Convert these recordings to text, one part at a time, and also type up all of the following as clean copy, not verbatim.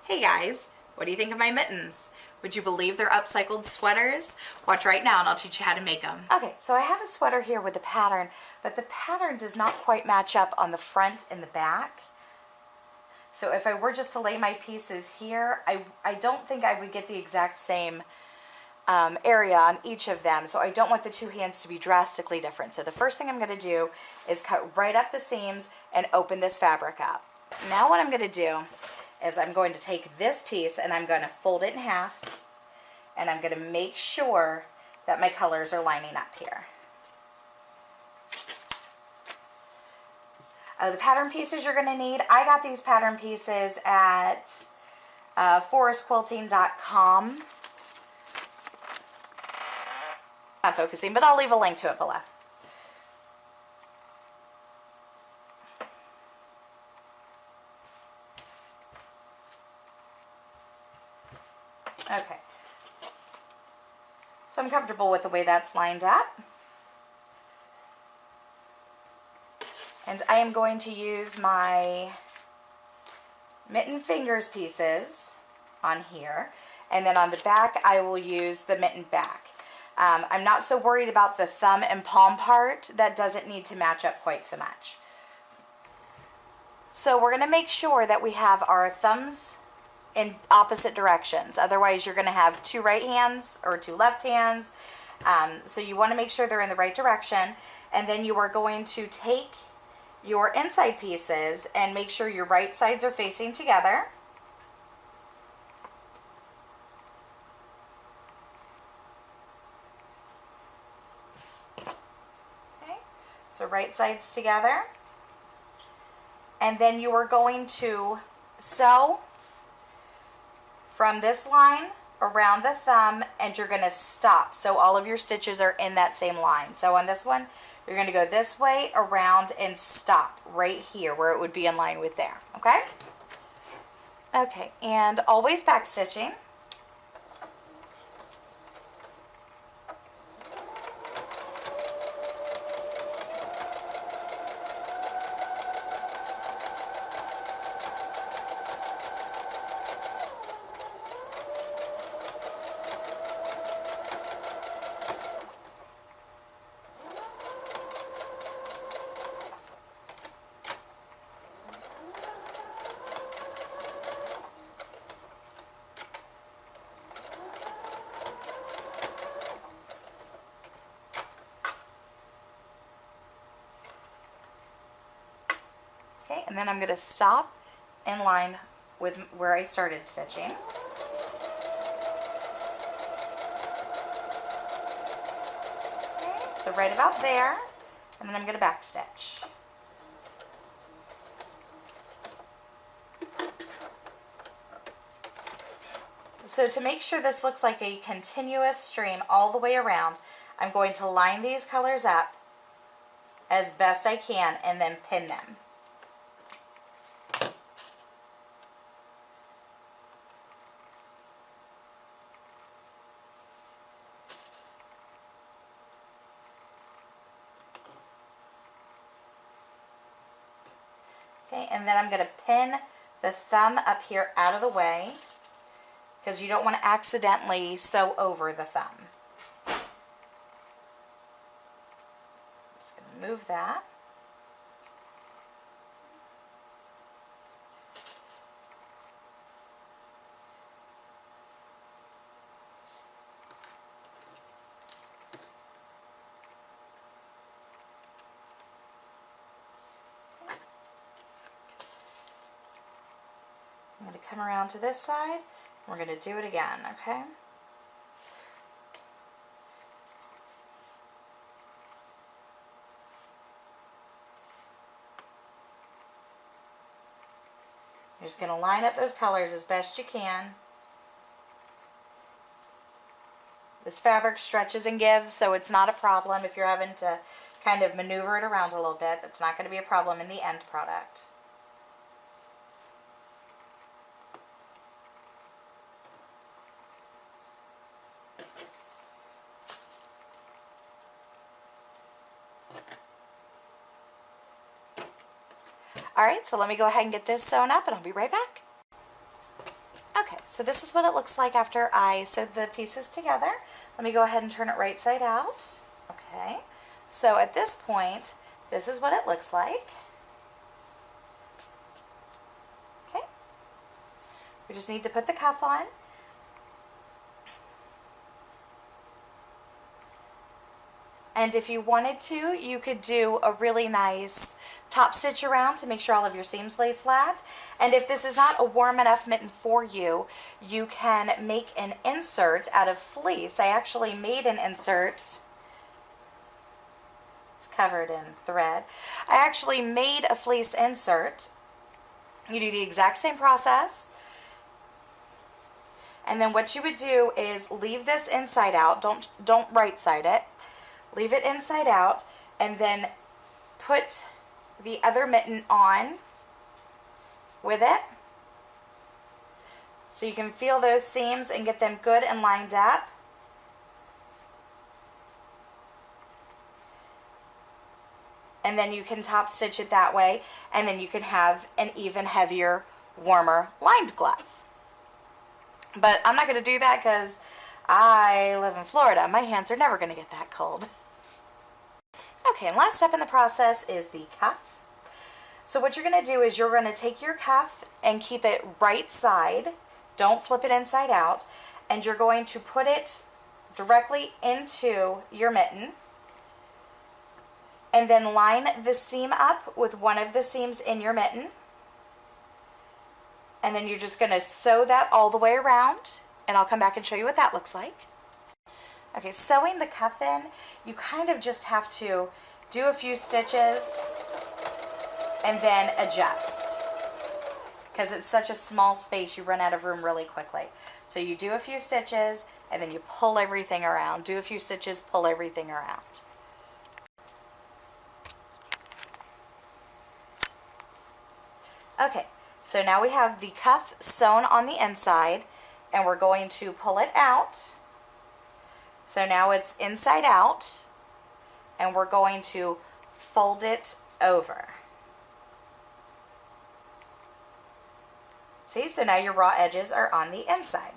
Hey guys, what do you think of my mittens? Would you believe they're upcycled sweaters? Watch right now and I'll teach you how to make them. Okay, so I have a sweater here with a pattern, but the pattern does not quite match up on the front and the back. So if I were just to lay my pieces here, I don't think I would get the exact same area on each of them. So I don't want the two hands to be drastically different. So the first thing I'm going to do is cut right up the seams and open this fabric up. Now what I'm going to do is I'm going to take this piece and I'm going to fold it in half, and I'm going to make sure that my colors are lining up here. The pattern pieces you're going to need, I got these pattern pieces at forestquilting.com. Not focusing, but I'll leave a link to it below. Okay, so I'm comfortable with the way that's lined up. And I am going to use my mitten fingers pieces on here. And then on the back, I will use the mitten back. I'm not so worried about the thumb and palm part. That doesn't need to match up quite so much. So we're going to make sure that we have our thumbs in opposite directions. Otherwise, you're going to have two right hands or two left hands. So you want to make sure they're in the right direction. And then you are going to take your inside pieces and make sure your right sides are facing together. Okay, so right sides together. And then you are going to sew from this line around the thumb, and you're going to stop. So all of your stitches are in that same line. So on this one, you're going to go this way around and stop right here where it would be in line with there. Okay? Okay, and always back stitching. Okay, and then I'm going to stop in line with where I started stitching. Okay, so right about there, and then I'm going to back stitch. So to make sure this looks like a continuous stream all the way around, I'm going to line these colors up as best I can and then pin them. Okay, and then I'm going to pin the thumb up here out of the way because you don't want to accidentally sew over the thumb. I'm just going to move that. I'm going to come around to this side. We're going to do it again, okay? You're just going to line up those colors as best you can. This fabric stretches and gives, so it's not a problem if you're having to kind of maneuver it around a little bit. That's not going to be a problem in the end product. All right, so let me go ahead and get this sewn up and I'll be right back. Okay, so this is what it looks like after I sewed the pieces together. Let me go ahead and turn it right side out. Okay, so at this point, this is what it looks like. Okay, we just need to put the cuff on. And if you wanted to, you could do a really nice top stitch around to make sure all of your seams lay flat. And if this is not a warm enough mitten for you, you can make an insert out of fleece. I actually made an insert. It's covered in thread. I actually made a fleece insert. You do the exact same process. And then what you would do is leave this inside out. Don't right side it. Leave it inside out, and then put the other mitten on with it. So you can feel those seams and get them good and lined up. And then you can top stitch it that way, and then you can have an even heavier, warmer lined glove. But I'm not going to do that because I live in Florida. My hands are never going to get that cold. Okay, and last step in the process is the cuff. So what you're going to do is you're going to take your cuff and keep it right side. Don't flip it inside out. And you're going to put it directly into your mitten. And then line the seam up with one of the seams in your mitten. And then you're just going to sew that all the way around. And I'll come back and show you what that looks like. Okay, sewing the cuff in, you kind of just have to do a few stitches and then adjust. Because it's such a small space, you run out of room really quickly. So you do a few stitches and then you pull everything around. Do a few stitches, pull everything around. Okay, so now we have the cuff sewn on the inside and we're going to pull it out. So now it's inside out, and we're going to fold it over. See, so now your raw edges are on the inside.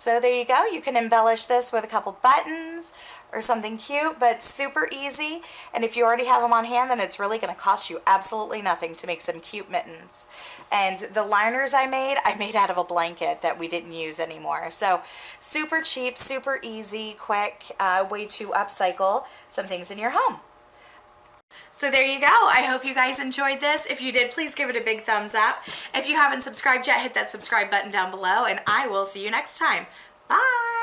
So there you go. You can embellish this with a couple buttons or something cute, but super easy. And if you already have them on hand, then it's really going to cost you absolutely nothing to make some cute mittens. And the liners I made out of a blanket that we didn't use anymore. So super cheap, super easy, quick way to upcycle some things in your home. So there you go. I hope you guys enjoyed this. If you did, please give it a big thumbs up. If you haven't subscribed yet, hit that subscribe button down below, and I will see you next time. Bye!